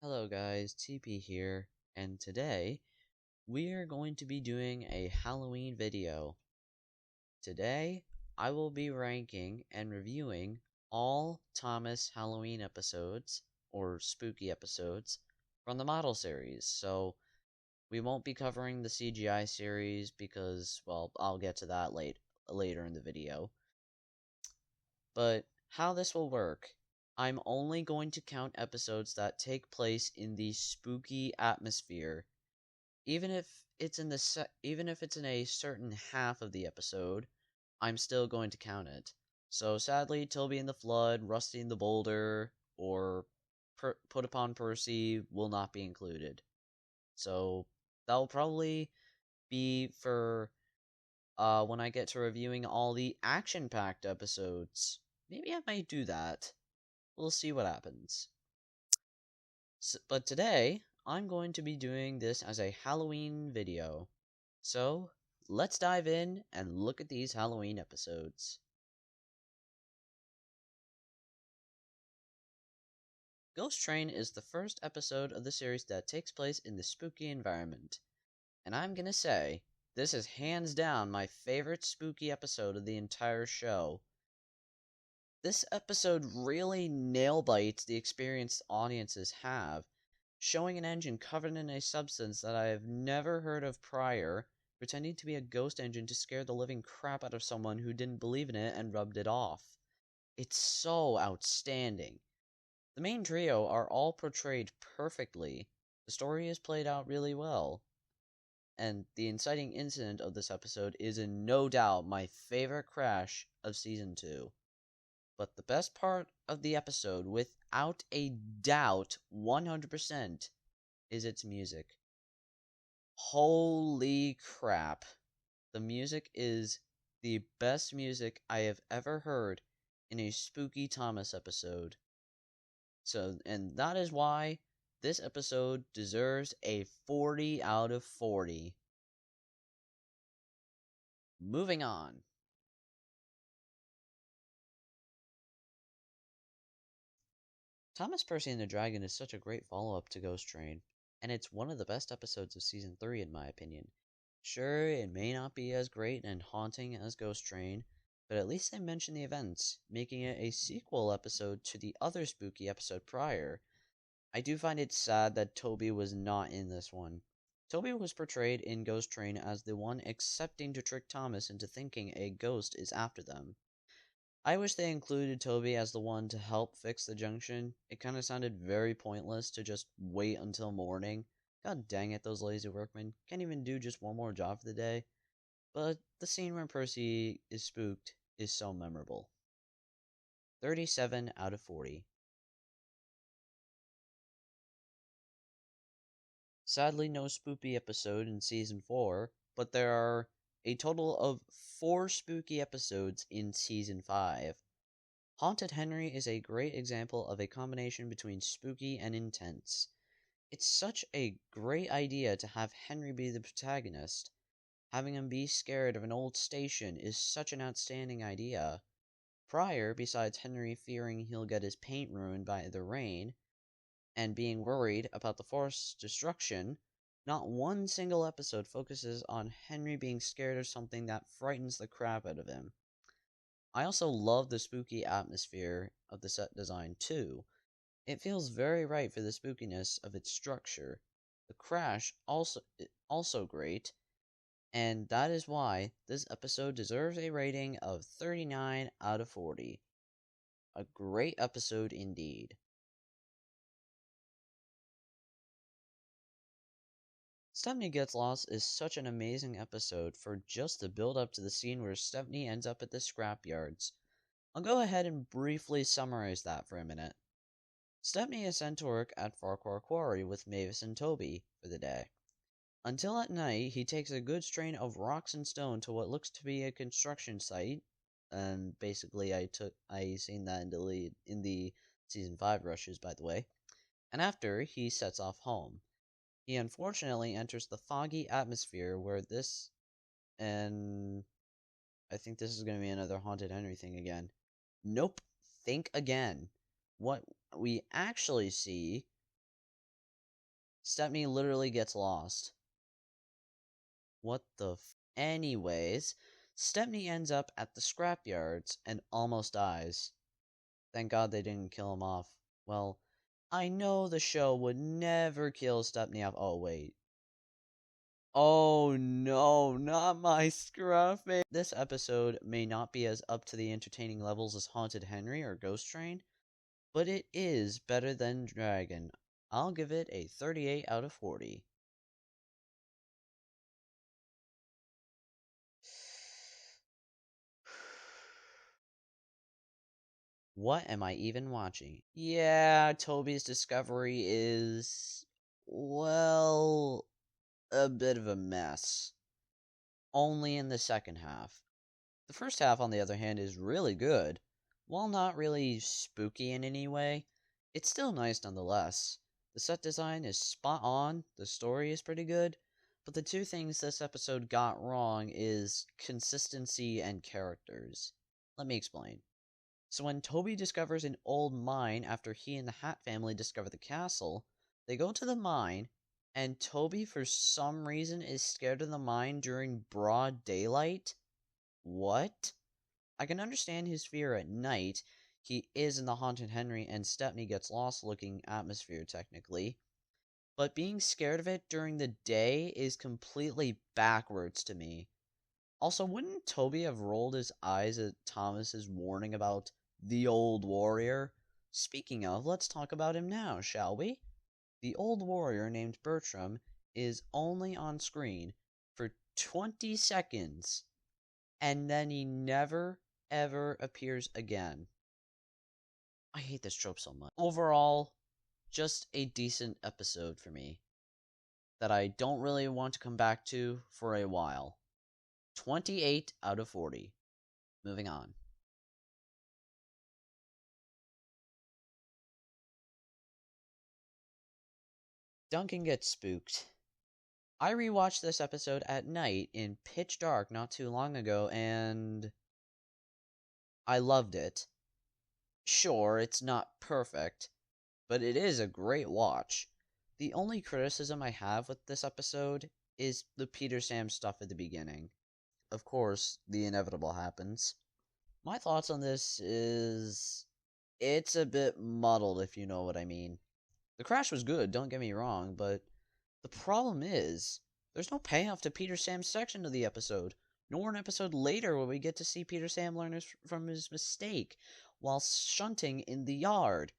Hello guys, TP here, and today we are going to be doing a Halloween video. Today, I will be ranking and reviewing all Thomas Halloween episodes, or spooky episodes, from the model series. So, we won't be covering the CGI series because, well, I'll get to that later in the video. But how this will work, I'm only going to count episodes that take place in the spooky atmosphere, even if it's in a certain half of the episode. I'm still going to count it. So sadly, Toby in the Flood, Rusty in the Boulder, or Put Upon Percy will not be included. So that'll probably be for when I get to reviewing all the action-packed episodes. Maybe I might do that. We'll see what happens. But today, I'm going to be doing this as a Halloween video. So, let's dive in and look at these Halloween episodes. Ghost Train is the first episode of the series that takes place in the spooky environment. And I'm gonna say, this is hands down my favorite spooky episode of the entire show. This episode really nail bites the experience audiences have, showing an engine covered in a substance that I have never heard of prior, pretending to be a ghost engine to scare the living crap out of someone who didn't believe in it and rubbed it off. It's so outstanding. The main trio are all portrayed perfectly. The story is played out really well. And the inciting incident of this episode is in no doubt my favorite crash of season 2. But the best part of the episode, without a doubt, 100%, is its music. Holy crap. The music is the best music I have ever heard in a spooky Thomas episode. And that is why this episode deserves a 40 out of 40. Moving on. Thomas Percy and the Dragon is such a great follow-up to Ghost Train, and it's one of the best episodes of Season 3 in my opinion. Sure, it may not be as great and haunting as Ghost Train, but at least they mention the events, making it a sequel episode to the other spooky episode prior. I do find it sad that Toby was not in this one. Toby was portrayed in Ghost Train as the one accepting to trick Thomas into thinking a ghost is after them. I wish they included Toby as the one to help fix the junction. It kind of sounded very pointless to just wait until morning. God dang it, those lazy workmen can't even do just one more job for the day. But the scene where Percy is spooked is so memorable. 37 out of 40. Sadly, no spooky episode in Season 4, but there are a total of 4 spooky episodes in Season 5. Haunted Henry is a great example of a combination between spooky and intense. It's such a great idea to have Henry be the protagonist. Having him be scared of an old station is such an outstanding idea. Prior, besides Henry fearing he'll get his paint ruined by the rain, and being worried about the forest's destruction, not one single episode focuses on Henry being scared of something that frightens the crap out of him. I also love the spooky atmosphere of the set design too. It feels very right for the spookiness of its structure. The crash also great, and that is why this episode deserves a rating of 39 out of 40. A great episode indeed. Stepney Gets Lost is such an amazing episode for just the build up to the scene where Stepney ends up at the scrapyards. I'll go ahead and briefly summarize that for a minute. Stepney is sent to work at Farquhar Quarry with Mavis and Toby for the day. Until at night, he takes a good strain of rocks and stone to what looks to be a construction site. And basically, I seen that in the season 5 rushes, by the way. And after, he sets off home. He unfortunately enters the foggy atmosphere where and I think this is going to be another Haunted Henry thing again. Nope. Think again. What we actually see Stepney literally gets lost. What the Anyways, Stepney ends up at the scrapyards and almost dies. Thank God they didn't kill him off. Well, I know the show would never kill Stepney off. Oh, wait. Oh no, not my scruffy. This episode may not be as up to the entertaining levels as Haunted Henry or Ghost Train, but it is better than Dragon. I'll give it a 38 out of 40. What am I even watching? Yeah, Tobys Discovery is, well, a bit of a mess. Only in the second half. The first half, on the other hand, is really good. While not really spooky in any way, it's still nice nonetheless. The set design is spot on, the story is pretty good, but the two things this episode got wrong is consistency and characters. Let me explain. So when Toby discovers an old mine after he and the Hat family discover the castle, they go to the mine, and Toby for some reason is scared of the mine during broad daylight? What? I can understand his fear at night. He is in the Haunted Henry and Stepney Gets Lost looking atmosphere, technically. But being scared of it during the day is completely backwards to me. Also, wouldn't Toby have rolled his eyes at Thomas's warning about the old warrior? Speaking of, let's talk about him now, shall we? The old warrior named Bertram is only on screen for 20 seconds, and then he never, ever appears again. I hate this trope so much. Overall, just a decent episode for me that I don't really want to come back to for a while. 28 out of 40. Moving on. Duncan Gets Spooked. I rewatched this episode at night in pitch dark not too long ago, and I loved it. Sure, it's not perfect, but it is a great watch. The only criticism I have with this episode is the Peter Sam stuff at the beginning. Of course, the inevitable happens. My thoughts on this is it's a bit muddled, if you know what I mean. The crash was good, don't get me wrong, but the problem is there's no payoff to Peter Sam's section of the episode, nor an episode later where we get to see Peter Sam learn from his mistake while shunting in the yard.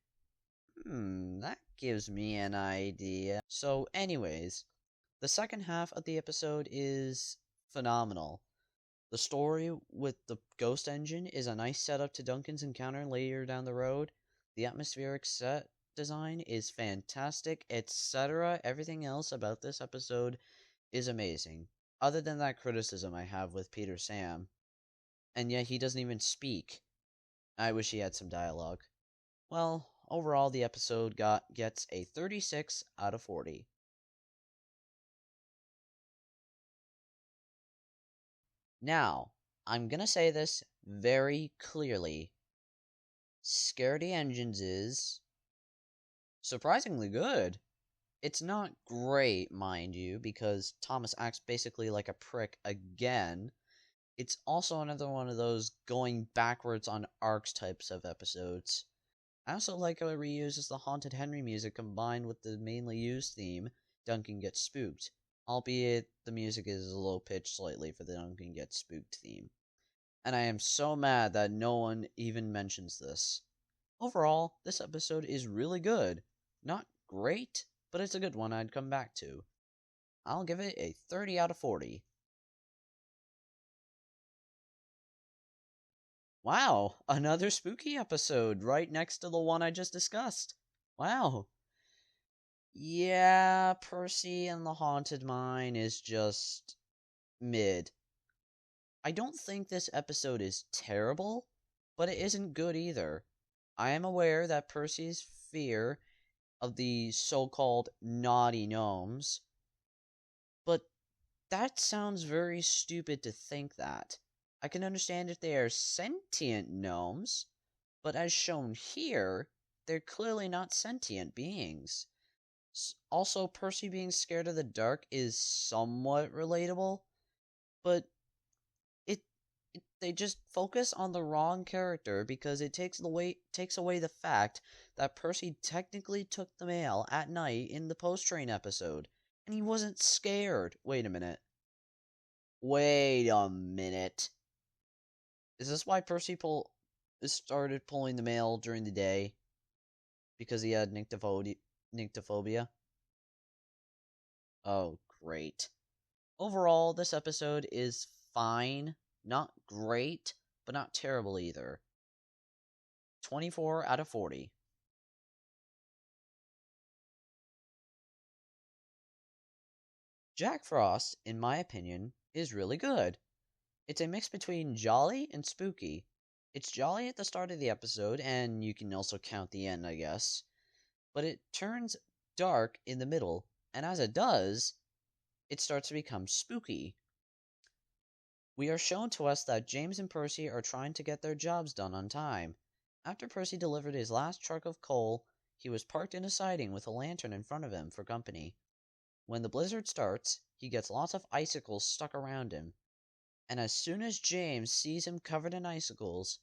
That gives me an idea. So, anyways, the second half of the episode is phenomenal. The story with the ghost engine is a nice setup to Duncan's encounter later down the road. The atmospheric set design is fantastic, etc. Everything else about this episode is amazing. Other than that criticism I have with Peter Sam. And yet he doesn't even speak. I wish he had some dialogue. Well, overall the episode gets a 36 out of 40. Now, I'm gonna say this very clearly. Scaredy Engines is surprisingly good. It's not great, mind you, because Thomas acts basically like a prick again. It's also another one of those going backwards on arcs types of episodes. I also like how it reuses the Haunted Henry music combined with the mainly used theme, Duncan Gets Spooked, albeit the music is low pitched slightly for the Duncan Gets Spooked theme. And I am so mad that no one even mentions this. Overall, this episode is really good. Not great, but it's a good one I'd come back to. I'll give it a 30 out of 40. Wow, another spooky episode right next to the one I just discussed. Wow. Yeah, Percy and the Haunted Mine is just mid. I don't think this episode is terrible, but it isn't good either. I am aware that Percy's fear of the so-called naughty gnomes, but that sounds very stupid to think that. I can understand if they are sentient gnomes, but as shown here, they're clearly not sentient beings. Also, Percy being scared of the dark is somewhat relatable, but it, they just focus on the wrong character because it takes away the fact that Percy technically took the mail at night in the post train episode, and he wasn't scared. Wait a minute. Wait a minute. Is this why Percy started pulling the mail during the day? Because he had nyctophobia? Oh, great. Overall, this episode is fine. Not great, but not terrible either. 24 out of 40. Jack Frost, in my opinion, is really good. It's a mix between jolly and spooky. It's jolly at the start of the episode, and you can also count the end, I guess. But it turns dark in the middle, and as it does, it starts to become spooky. We are shown to us that James and Percy are trying to get their jobs done on time. After Percy delivered his last truck of coal, he was parked in a siding with a lantern in front of him for company. When the blizzard starts, he gets lots of icicles stuck around him, and as soon as James sees him covered in icicles,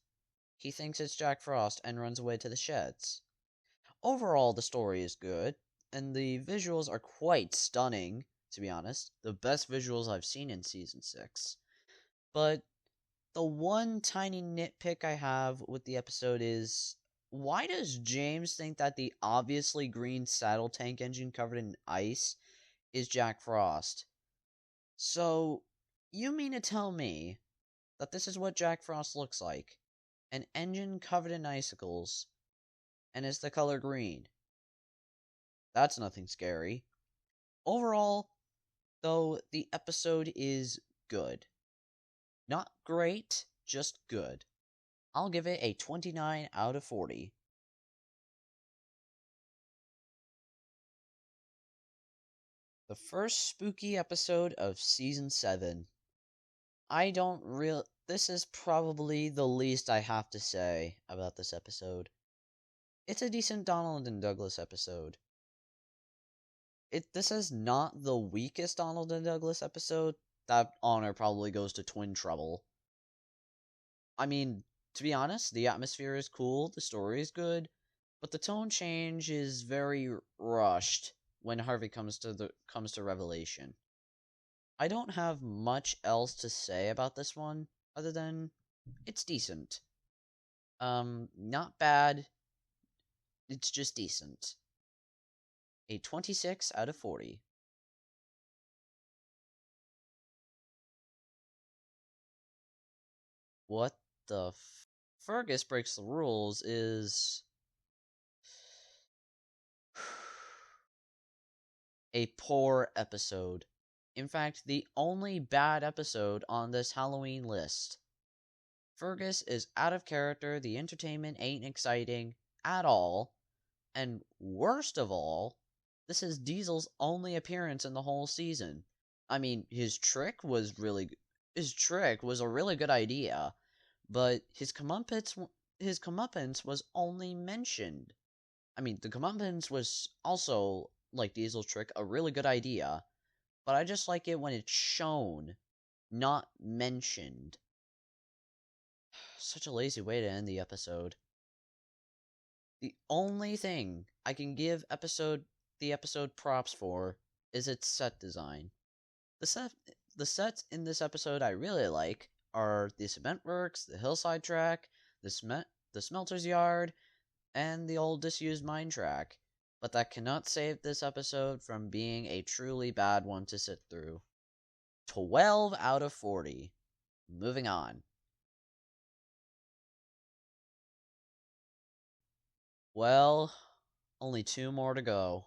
he thinks it's Jack Frost and runs away to the sheds. Overall, the story is good, and the visuals are quite stunning, to be honest. The best visuals I've seen in Season 6. But the one tiny nitpick I have with the episode is, why does James think that the obviously green saddle tank engine covered in ice is Jack Frost? So, you mean to tell me that this is what Jack Frost looks like? An engine covered in icicles, and is the color green. That's nothing scary. Overall, though, the episode is good. Not great, just good. I'll give it a 29 out of 40. The first spooky episode of Season 7. I don't real. This is probably the least I have to say about this episode. It's a decent Donald and Douglas episode. This is not the weakest Donald and Douglas episode. That honor probably goes to Twin Trouble. I mean, to be honest, the atmosphere is cool, the story is good, but the tone change is very rushed when Harvey comes to revelation. I don't have much else to say about this one other than it's decent. Not bad. It's just decent. A 26 out of 40. What the Fergus breaks the rules is a poor episode. In fact, the only bad episode on this Halloween list. Fergus is out of character, the entertainment ain't exciting at all, and worst of all, this is Diesel's only appearance in the whole season. I mean, his trick was a really good idea, but his comeuppance was only mentioned. I mean, the comeuppance was also, like Diesel's trick, a really good idea, but I just like it when it's shown, not mentioned. Such a lazy way to end the episode. The only thing I can give the episode props for is its set design. The sets in this episode I really like are the cement works, the hillside track, the smelter's yard, and the old disused mine track. But that cannot save this episode from being a truly bad one to sit through. 12 out of 40. Moving on. Well, only 2 more to go.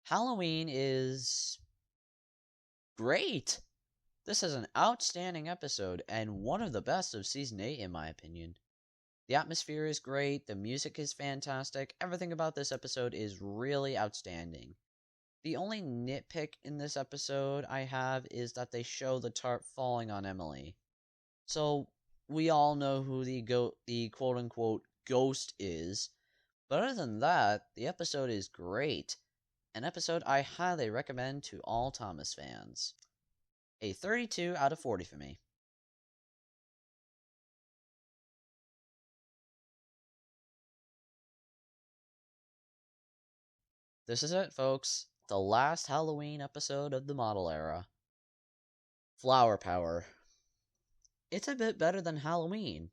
Halloween is great. This is an outstanding episode and one of the best of season 8 in my opinion. The atmosphere is great, the music is fantastic, everything about this episode is really outstanding. The only nitpick in this episode I have is that they show the tarp falling on Emily. So, we all know who the quote-unquote ghost is, But other than that, the episode is great. An episode I highly recommend to all Thomas fans. A 32 out of 40 for me. This is it, folks. The last Halloween episode of the model era. Flower Power. It's a bit better than Halloween.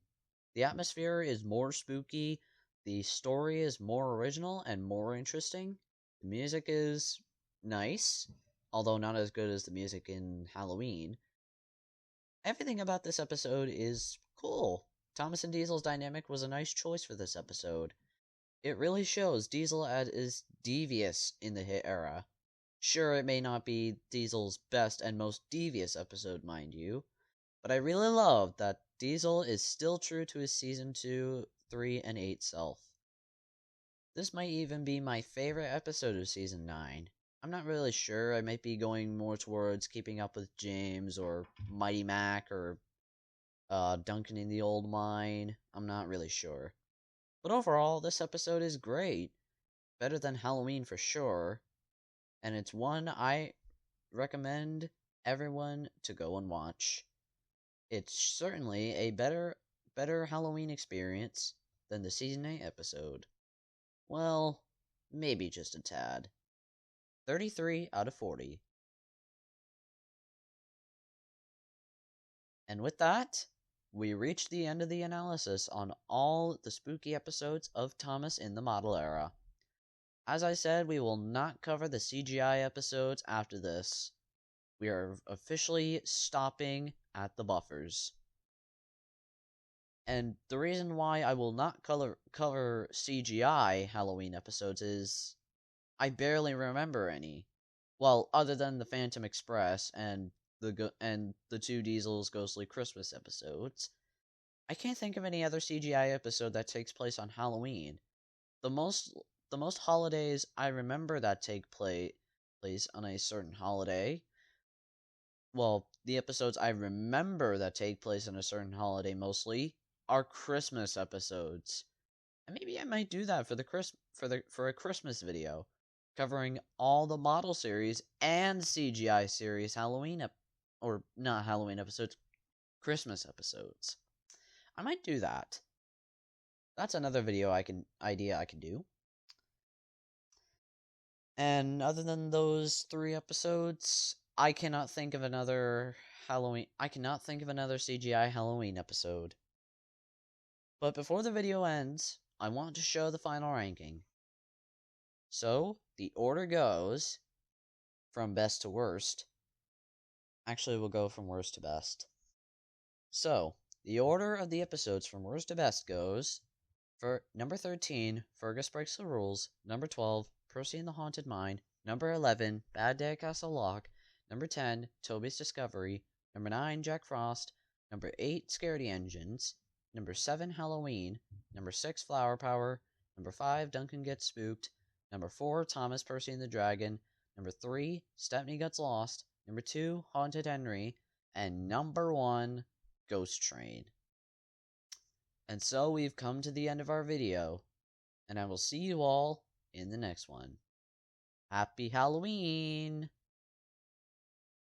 The atmosphere is more spooky, the story is more original and more interesting. The music is nice, although not as good as the music in Halloween. Everything about this episode is cool. Thomas and Diesel's dynamic was a nice choice for this episode. It really shows Diesel is devious in the hit era. Sure, it may not be Diesel's best and most devious episode, mind you, but I really love that Diesel is still true to his season 2, 3, and 8 self. This might even be my favorite episode of season 9. I'm not really sure. I might be going more towards Keeping Up with James or Mighty Mac or Duncan in the Old Mine. I'm not really sure. But overall, this episode is great. Better than Halloween for sure. And it's one I recommend everyone to go and watch. It's certainly a better Halloween experience than the season 8 episode. Well, maybe just a tad. 33 out of 40. And with that, we reach the end of the analysis on all the spooky episodes of Thomas in the model era. As I said, we will not cover the CGI episodes after this. We are officially stopping at the buffers. And the reason why I will not cover CGI Halloween episodes is I barely remember any. Well, other than the Phantom Express and the two Diesel's Ghostly Christmas episodes, I can't think of any other CGI episode that takes place on Halloween. The most holidays I remember that take place on a certain holiday. Well, the episodes I remember that take place on a certain holiday mostly are Christmas episodes. And maybe I might do that for a Christmas video, covering all the model series and CGI series or not Halloween episodes, Christmas episodes. I might do that. That's another idea I can do. And other than those 3 episodes, I cannot think of another CGI Halloween episode. But before the video ends, I want to show the final ranking. So, the order goes from best to worst. Actually, we'll go from worst to best. So, the order of the episodes from worst to best goes: for number 13, Fergus Breaks the Rules; number 12, Percy and the Haunted Mine; number 11, Bad Day at Castle Lock; number 10, Tobys Discovery; number 9, Jack Frost; number 8, Scaredy Engines; number 7, Halloween; number 6, Flower Power; number 5, Duncan Gets Spooked; number 4, Thomas, Percy and the Dragon; number 3, Stepney Gets Lost; number 2, Haunted Henry; and number 1, Ghost Train. And so we've come to the end of our video, and I will see you all in the next one. Happy Halloween!